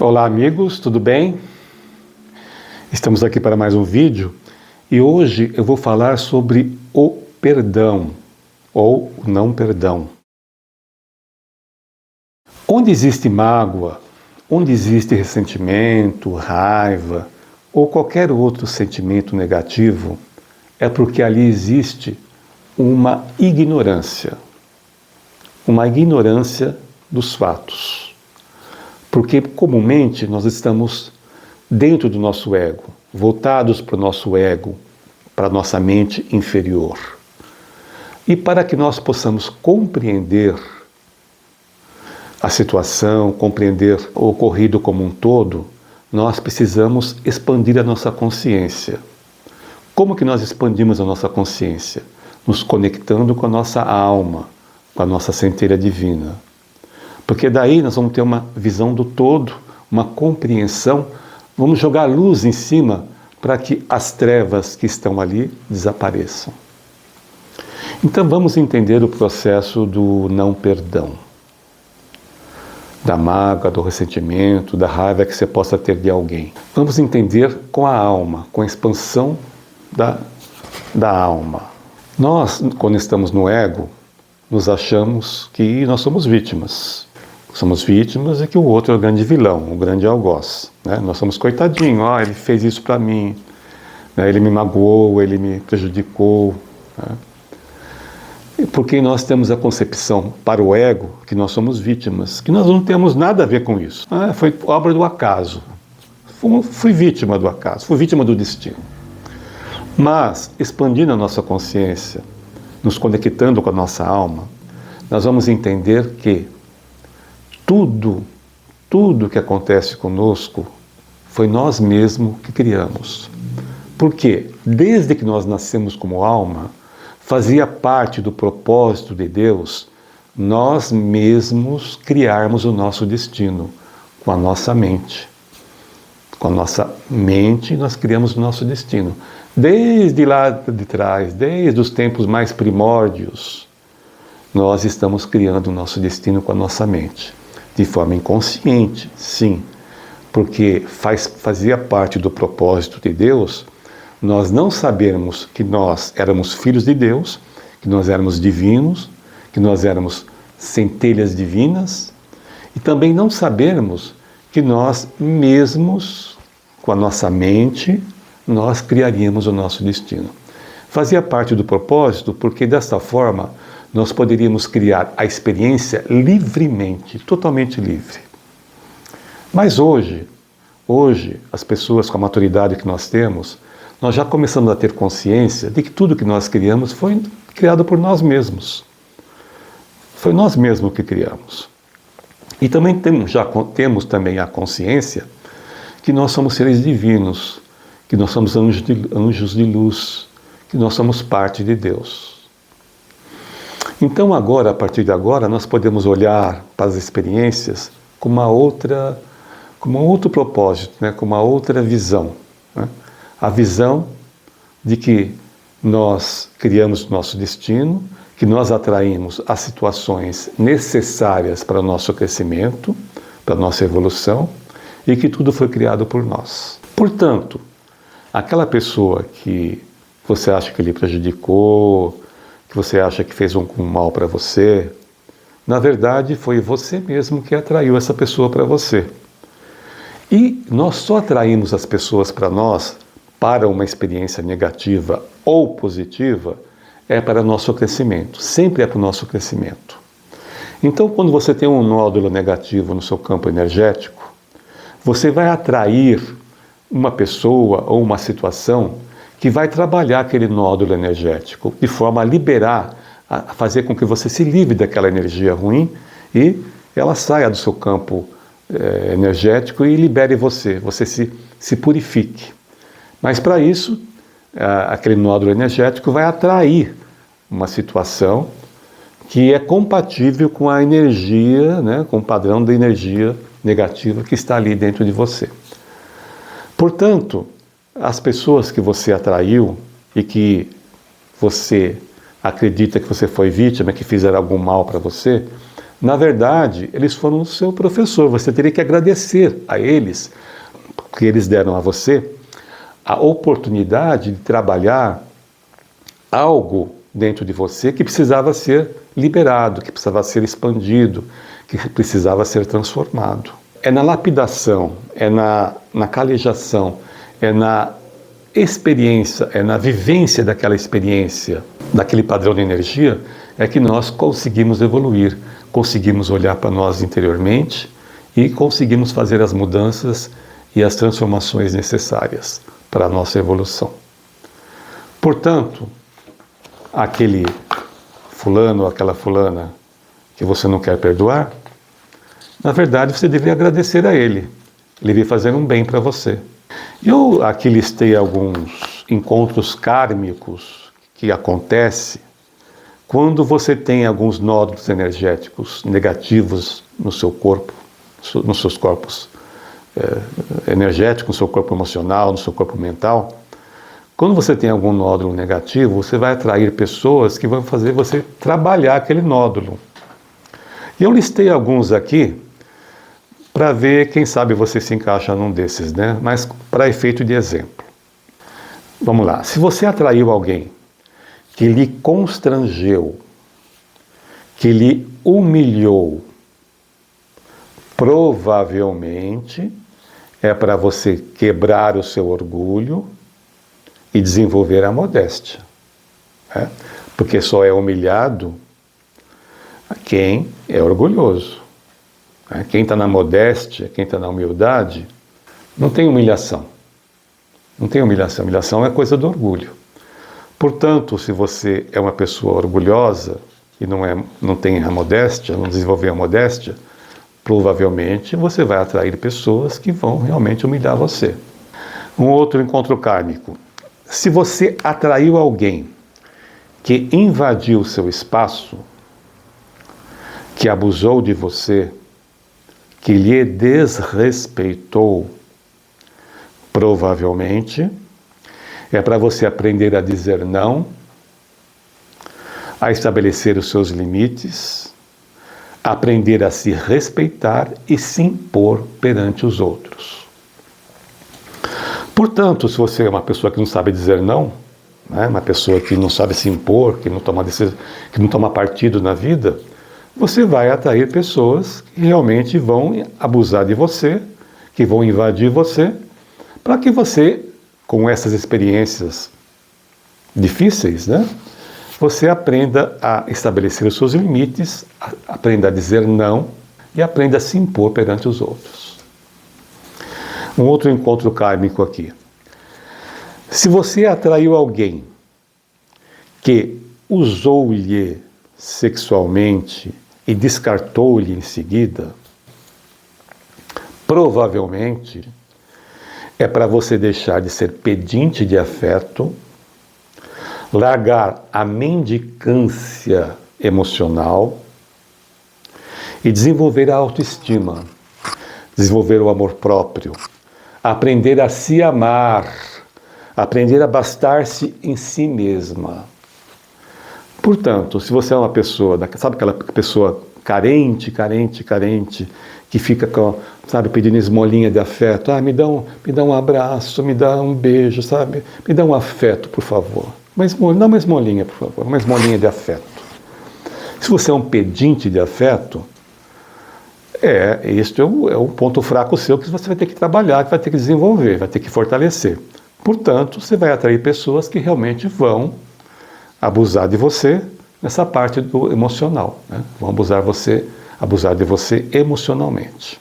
Olá amigos, tudo bem? Estamos aqui para mais um vídeo e hoje eu vou falar sobre o perdão ou o não perdão. Onde existe mágoa, onde existe ressentimento, raiva ou qualquer outro sentimento negativo, é porque ali existe uma ignorância dos fatos. Porque comumente nós estamos dentro do nosso ego, voltados para o nosso ego, para a nossa mente inferior. E para que nós possamos compreender a situação, compreender o ocorrido como um todo, nós precisamos expandir a nossa consciência. Como que nós expandimos a nossa consciência? Nos conectando com a nossa alma, com a nossa centelha divina. Porque daí nós vamos ter uma visão do todo, uma compreensão, vamos jogar luz em cima para que as trevas que estão ali desapareçam. Então vamos entender o processo do não perdão, da mágoa, do ressentimento, da raiva que você possa ter de alguém. Vamos entender com a alma, com a expansão da alma. Nós, quando estamos no ego, nos achamos que nós somos vítimas. Somos vítimas e que o outro é o grande vilão, o grande algoz. Né? Nós somos coitadinhos, ele fez isso para mim, né? Ele me magoou, ele me prejudicou. Né? Porque nós temos a concepção para o ego que nós somos vítimas, que nós não temos nada a ver com isso. Foi obra do acaso. Fui vítima do acaso, fui vítima do destino. Mas, expandindo a nossa consciência, nos conectando com a nossa alma, nós vamos entender que tudo que acontece conosco foi nós mesmos que criamos. Porque desde que nós nascemos como alma, fazia parte do propósito de Deus nós mesmos criarmos o nosso destino com a nossa mente. Com a nossa mente nós criamos o nosso destino. Desde lá de trás, desde os tempos mais primórdios, nós estamos criando o nosso destino com a nossa mente. De forma inconsciente, sim, porque fazia parte do propósito de Deus nós não sabermos que nós éramos filhos de Deus, que nós éramos divinos, que nós éramos centelhas divinas, e também não sabermos que nós mesmos, com a nossa mente, nós criaríamos o nosso destino. Fazia parte do propósito porque desta forma nós poderíamos criar a experiência livremente, totalmente livre. Mas hoje, as pessoas com a maturidade que nós temos, nós já começamos a ter consciência de que tudo que nós criamos foi criado por nós mesmos. Foi nós mesmos que criamos. E também temos também a consciência que nós somos seres divinos, que nós somos anjos de luz, que nós somos parte de Deus. Então agora, a partir de agora, nós podemos olhar para as experiências com um outro propósito, né? Com uma outra visão. Né? A visão de que nós criamos o nosso destino, que nós atraímos as situações necessárias para o nosso crescimento, para a nossa evolução, e que tudo foi criado por nós. Portanto, aquela pessoa que você acha que lhe prejudicou, que você acha que fez um mal para você, na verdade foi você mesmo que atraiu essa pessoa para você. E nós só atraímos as pessoas para nós para uma experiência negativa ou positiva para o nosso crescimento, sempre é para o nosso crescimento. Então, quando você tem um nódulo negativo no seu campo energético, você vai atrair uma pessoa ou uma situação que vai trabalhar aquele nódulo energético, de forma a liberar, a fazer com que você se livre daquela energia ruim e ela saia do seu campo energético e libere você se purifique. Mas para isso, aquele nódulo energético vai atrair uma situação que é compatível com a energia, né, com o padrão da energia negativa que está ali dentro de você. Portanto, as pessoas que você atraiu e que você acredita que você foi vítima, que fizeram algum mal para você, Na verdade, eles foram o seu professor. Você teria que agradecer a eles, porque eles deram a você a oportunidade de trabalhar algo dentro de você que precisava ser liberado, que precisava ser expandido, que precisava ser transformado. É na lapidação, é na calejação, é na experiência, é na vivência daquela experiência, daquele padrão de energia, é que nós conseguimos evoluir, conseguimos olhar para nós interiormente e conseguimos fazer as mudanças e as transformações necessárias para a nossa evolução. Portanto, aquele fulano ou aquela fulana que você não quer perdoar, na verdade você deveria agradecer a ele. Ele veio fazer um bem para você. Eu aqui listei alguns encontros kármicos que acontecem quando você tem alguns nódulos energéticos negativos no seu corpo, nos seus corpos energéticos, no seu corpo emocional, no seu corpo mental. Quando você tem algum nódulo negativo, você vai atrair pessoas que vão fazer você trabalhar aquele nódulo. E eu listei alguns aqui para ver, quem sabe você se encaixa num desses, né? Mas para efeito de exemplo. Vamos lá. Se você atraiu alguém que lhe constrangeu, que lhe humilhou, provavelmente é para você quebrar o seu orgulho e desenvolver a modéstia. Né? Porque só é humilhado quem é orgulhoso. Né? Quem está na modéstia, quem está na humildade, não tem humilhação. Não tem humilhação. Humilhação é coisa do orgulho. Portanto, se você é uma pessoa orgulhosa e não tem a modéstia, não desenvolveu a modéstia, provavelmente você vai atrair pessoas que vão realmente humilhar você. Um outro encontro kármico. Se você atraiu alguém que invadiu o seu espaço, que abusou de você, que lhe desrespeitou, provavelmente é para você aprender a dizer não, a estabelecer os seus limites, aprender a se respeitar e se impor perante os outros. Portanto, se você é uma pessoa que não sabe dizer não, né, uma pessoa que não sabe se impor, que não toma decisão, que não toma partido na vida, você vai atrair pessoas que realmente vão abusar de você, que vão invadir você, para que você, com essas experiências difíceis, né, você aprenda a estabelecer os seus limites, aprenda a dizer não e aprenda a se impor perante os outros. Um outro encontro kármico aqui. Se você atraiu alguém que usou-lhe sexualmente e descartou-lhe em seguida, provavelmente é para você deixar de ser pedinte de afeto, largar a mendicância emocional e desenvolver a autoestima, desenvolver o amor próprio, aprender a se amar, aprender a bastar-se em si mesma. Portanto, se você é uma pessoa, sabe aquela pessoa carente, que fica pedindo esmolinha de afeto, me dá um abraço, me dá um beijo, sabe? Me dá um afeto, por favor. Dá uma esmolinha, por favor, uma esmolinha de afeto. Se você é um pedinte de afeto, este é o ponto fraco seu que você vai ter que trabalhar, que vai ter que desenvolver, vai ter que fortalecer. Portanto, você vai atrair pessoas que realmente vão abusar de você nessa parte do emocional, né? Vão abusar de você emocionalmente.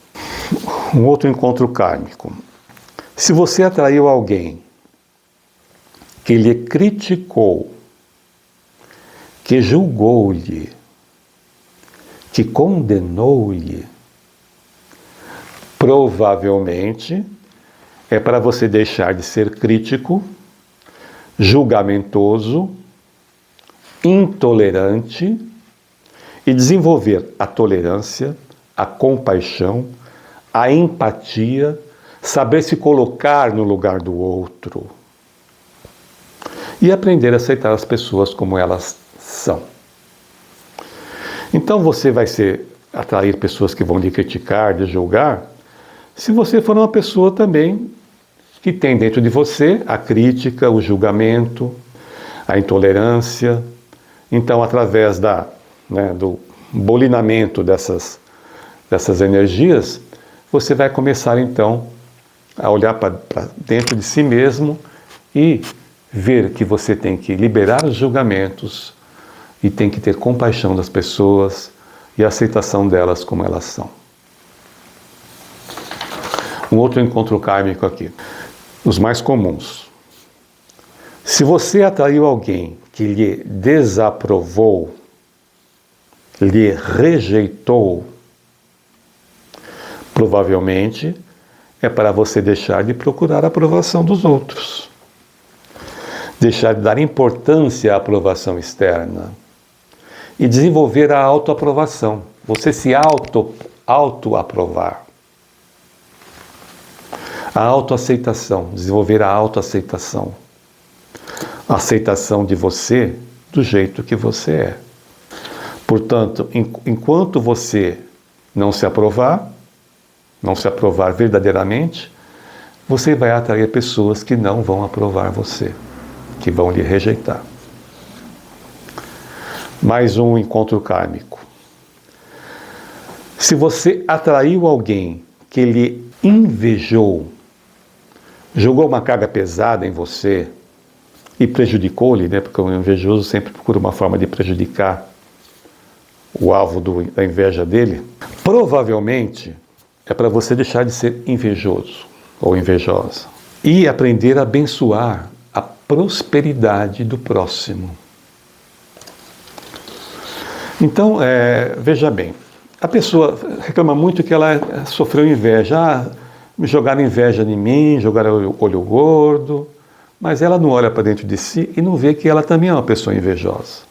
Um outro encontro kármico. Se você atraiu alguém que lhe criticou, que julgou-lhe, que condenou-lhe, provavelmente é para você deixar de ser crítico, julgamentoso, intolerante e desenvolver a tolerância, a compaixão, a empatia, saber se colocar no lugar do outro e aprender a aceitar as pessoas como elas são. Então você vai ser atrair pessoas que vão lhe criticar, lhe julgar, se você for uma pessoa também que tem dentro de você a crítica, o julgamento, a intolerância. Então, através do bolinamento dessas energias, você vai começar então a olhar para dentro de si mesmo e ver que você tem que liberar os julgamentos e tem que ter compaixão das pessoas e a aceitação delas como elas são. Um outro encontro kármico aqui, os mais comuns. Se você atraiu alguém que lhe desaprovou, lhe rejeitou, provavelmente é para você deixar de procurar a aprovação dos outros. Deixar de dar importância à aprovação externa. E desenvolver a autoaprovação. Você se autoaprovar. A autoaceitação. Desenvolver a autoaceitação. A aceitação de você do jeito que você é. Portanto, enquanto você não se aprovar verdadeiramente, você vai atrair pessoas que não vão aprovar você, que vão lhe rejeitar. Mais um encontro kármico. Se você atraiu alguém que lhe invejou, jogou uma carga pesada em você e prejudicou-lhe, porque o invejoso sempre procura uma forma de prejudicar o alvo da inveja dele, provavelmente é para você deixar de ser invejoso ou invejosa e aprender a abençoar a prosperidade do próximo. Então, veja bem, a pessoa reclama muito que ela sofreu inveja. Me jogaram inveja em mim, jogaram olho gordo, mas ela não olha para dentro de si e não vê que ela também é uma pessoa invejosa.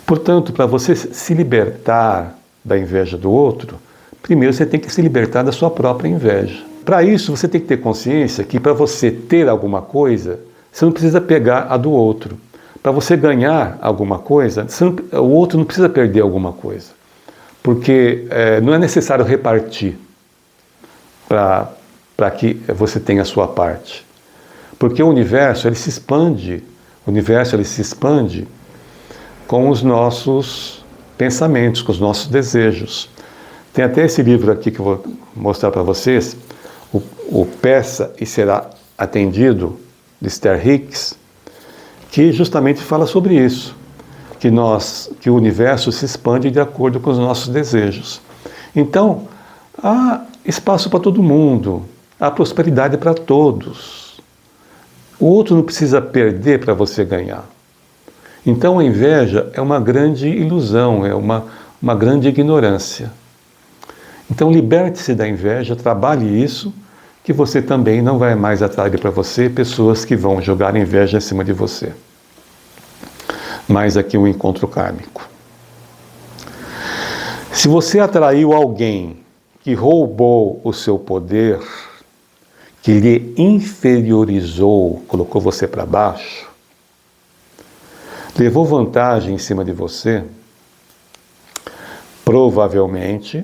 Portanto, para você se libertar da inveja do outro, primeiro você tem que se libertar da sua própria inveja. Para isso, você tem que ter consciência que para você ter alguma coisa, você não precisa pegar a do outro. Para você ganhar alguma coisa, o outro não precisa perder alguma coisa. Porque não é necessário repartir para que você tenha a sua parte. Porque o universo, ele se expande. O universo, ele se expande com os nossos pensamentos, com os nossos desejos. Tem até esse livro aqui que eu vou mostrar para vocês, o Peça e Será Atendido, de Esther Hicks, que justamente fala sobre isso, que o universo se expande de acordo com os nossos desejos. Então, há espaço para todo mundo, há prosperidade para todos. O outro não precisa perder para você ganhar. Então a inveja é uma grande ilusão, é uma grande ignorância. Então liberte-se da inveja, trabalhe isso, que você também não vai mais atrair para você pessoas que vão jogar inveja em cima de você. Mais aqui um encontro kármico. Se você atraiu alguém que roubou o seu poder, que lhe inferiorizou, colocou você para baixo, levou vantagem em cima de você, provavelmente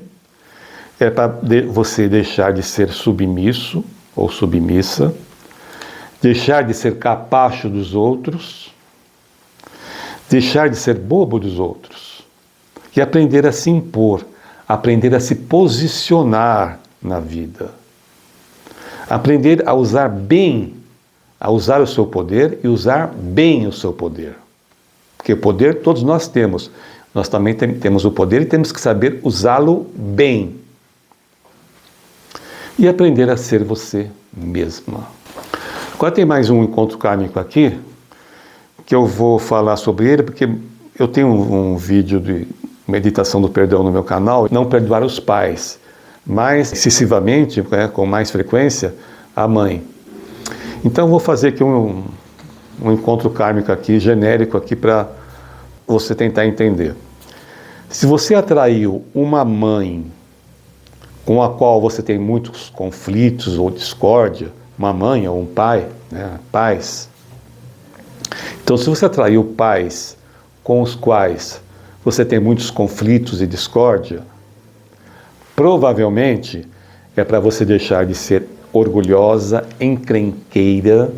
é para você deixar de ser submisso ou submissa, deixar de ser capacho dos outros, deixar de ser bobo dos outros e aprender a se impor, aprender a se posicionar na vida, aprender a usar bem, a usar o seu poder e usar bem o seu poder. Porque poder todos nós temos. Nós também temos o poder e temos que saber usá-lo bem. E aprender a ser você mesma. Agora tem mais um encontro kármico aqui, que eu vou falar sobre ele, porque eu tenho um vídeo de meditação do perdão no meu canal, não perdoar os pais, mais excessivamente, com mais frequência, a mãe. Então eu vou fazer aqui um encontro kármico aqui, genérico aqui, para você tentar entender. Se você atraiu uma mãe com a qual você tem muitos conflitos ou discórdia, uma mãe ou um pai, pais. Então, se você atraiu pais com os quais você tem muitos conflitos e discórdia, Provavelmente é para você deixar de ser orgulhosa, encrenqueira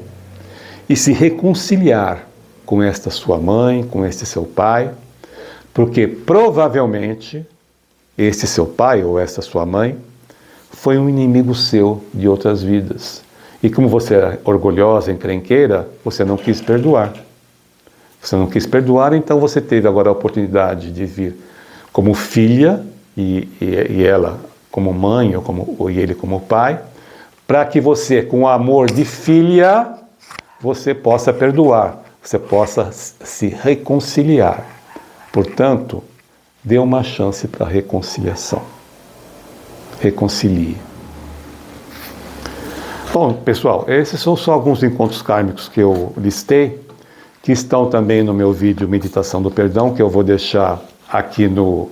e se reconciliar com esta sua mãe, com este seu pai, porque provavelmente este seu pai ou esta sua mãe foi um inimigo seu de outras vidas. E como você era orgulhosa, encrenqueira, você não quis perdoar. Você não quis perdoar, então você teve agora a oportunidade de vir como filha e ela como mãe ou ele como pai, para que você, com o amor de filha, você possa perdoar, você possa se reconciliar. Portanto, dê uma chance para a reconciliação. Reconcilie. Bom, pessoal, esses são só alguns encontros kármicos que eu listei, que estão também no meu vídeo Meditação do Perdão, que eu vou deixar aqui o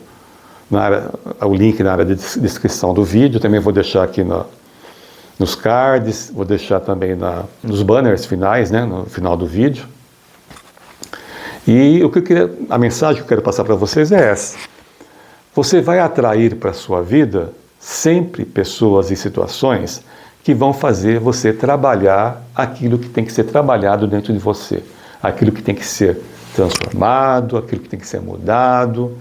link na área de descrição do vídeo, também vou deixar aqui nos cards, vou deixar também nos banners finais, né, no final do vídeo. E a mensagem que eu quero passar para vocês é essa. Você vai atrair para a sua vida sempre pessoas e situações que vão fazer você trabalhar aquilo que tem que ser trabalhado dentro de você, aquilo que tem que ser transformado, aquilo que tem que ser mudado,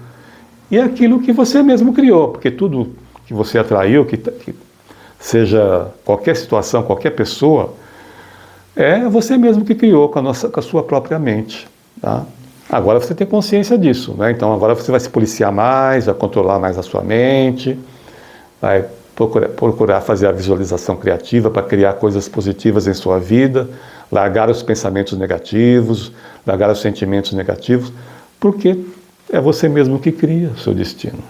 e aquilo que você mesmo criou, porque tudo que você atraiu, que seja qualquer situação, qualquer pessoa, é você mesmo que criou com a sua própria mente. Tá? Agora você tem consciência disso, né? Então agora você vai se policiar mais, vai controlar mais a sua mente, vai procurar fazer a visualização criativa para criar coisas positivas em sua vida, largar os pensamentos negativos, largar os sentimentos negativos, porque é você mesmo que cria o seu destino.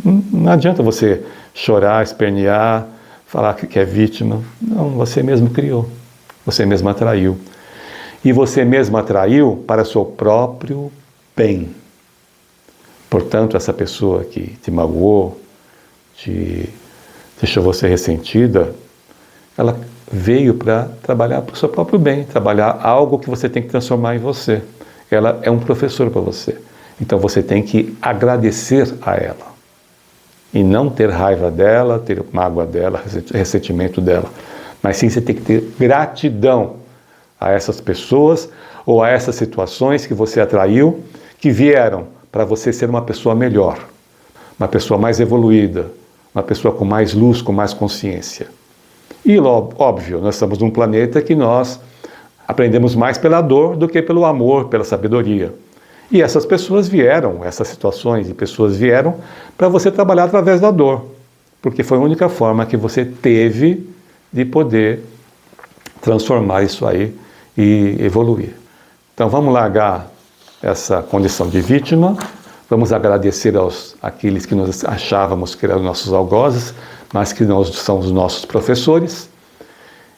Não adianta você chorar, espernear, falar que é vítima. Não, você mesmo criou, você mesmo atraiu. E você mesmo atraiu para o seu próprio bem. Portanto, essa pessoa que te magoou, deixou você ressentida, ela veio para trabalhar para o seu próprio bem, trabalhar algo que você tem que transformar em você. Ela é um professor para você. Então você tem que agradecer a ela. E não ter raiva dela, ter mágoa dela, ressentimento dela. Mas sim você tem que ter gratidão a essas pessoas ou a essas situações que você atraiu, que vieram para você ser uma pessoa melhor, uma pessoa mais evoluída, uma pessoa com mais luz, com mais consciência. E, óbvio, nós estamos num planeta que nós aprendemos mais pela dor do que pelo amor, pela sabedoria. E essas pessoas vieram, essas situações e pessoas vieram para você trabalhar através da dor, porque foi a única forma que você teve de poder transformar isso aí e evoluir. Então vamos largar essa condição de vítima, vamos agradecer àqueles que nós achávamos que eram nossos algozes, mas que não são os nossos professores,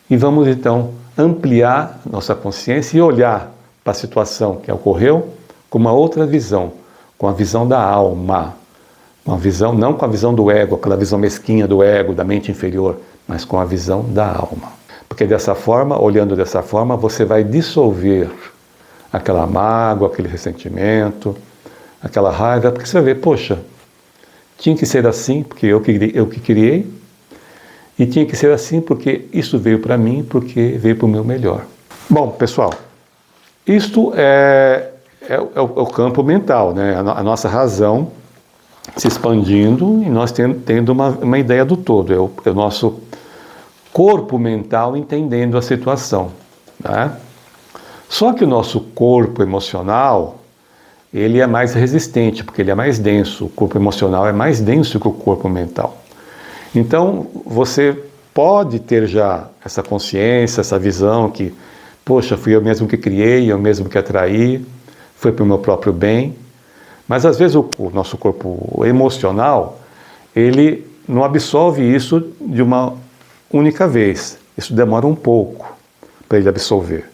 e vamos então ampliar nossa consciência e olhar para a situação que ocorreu com uma outra visão, com a visão da alma, uma visão, não com a visão do ego, aquela visão mesquinha do ego, da mente inferior, mas com a visão da alma. Porque dessa forma, olhando dessa forma, você vai dissolver aquela mágoa, aquele ressentimento, aquela raiva, porque você vai ver, poxa, tinha que ser assim, porque eu que criei, e tinha que ser assim porque isso veio para mim, porque veio para o meu melhor. Bom, pessoal, isto é o campo mental, né? A nossa razão se expandindo e nós tendo uma ideia do todo, é o nosso corpo mental entendendo a situação, né? Só que o nosso corpo emocional, ele é mais resistente, porque ele é mais denso. O corpo emocional é mais denso que o corpo mental. Então, você pode ter já essa consciência, essa visão que, poxa, fui eu mesmo que criei, eu mesmo que atraí, foi para o meu próprio bem. Mas, às vezes, o nosso corpo emocional, ele não absorve isso de uma única vez. Isso demora um pouco para ele absorver.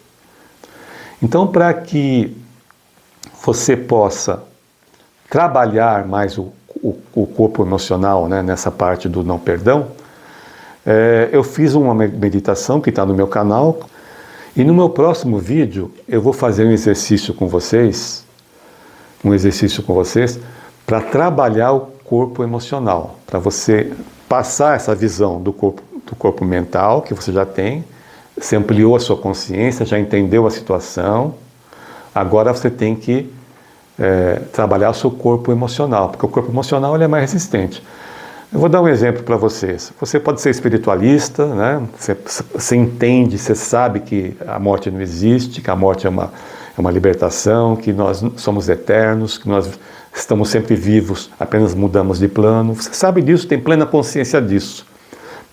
Então, para que você possa trabalhar mais o corpo emocional, né, nessa parte do não perdão, eu fiz uma meditação que está no meu canal, e no meu próximo vídeo eu vou fazer um exercício com vocês para trabalhar o corpo emocional, para você passar essa visão do corpo mental que você já tem, você ampliou a sua consciência, já entendeu a situação, agora você tem que trabalhar o seu corpo emocional, porque o corpo emocional ele é mais resistente. Eu vou dar um exemplo para vocês. Você pode ser espiritualista, né? Você entende, você sabe que a morte não existe, que a morte é uma libertação, que nós somos eternos, que nós estamos sempre vivos, apenas mudamos de plano. Você sabe disso, tem plena consciência disso.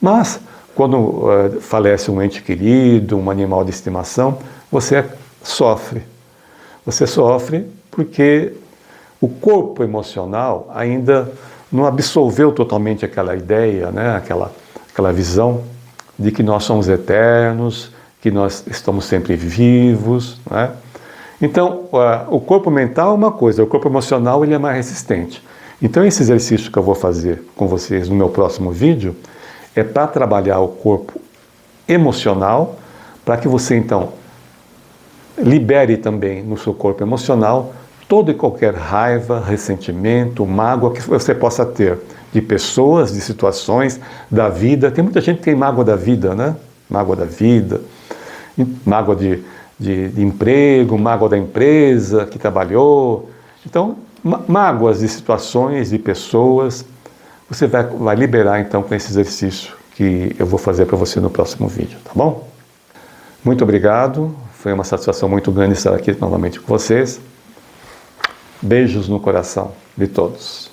Mas, quando falece um ente querido, um animal de estimação, você sofre. Você sofre porque o corpo emocional ainda não absolveu totalmente aquela ideia, né? aquela visão de que nós somos eternos, que nós estamos sempre vivos, né? Então, o corpo mental é uma coisa, o corpo emocional ele é mais resistente. Então, esse exercício que eu vou fazer com vocês no meu próximo vídeo é para trabalhar o corpo emocional, para que você, então, libere também no seu corpo emocional toda e qualquer raiva, ressentimento, mágoa que você possa ter de pessoas, de situações, da vida. Tem muita gente que tem mágoa da vida, né? Mágoa da vida, mágoa de emprego, mágoa da empresa que trabalhou. Então, mágoas de situações, de pessoas, você vai liberar então com esse exercício que eu vou fazer para você no próximo vídeo, tá bom? Muito obrigado, foi uma satisfação muito grande estar aqui novamente com vocês. Beijos no coração de todos.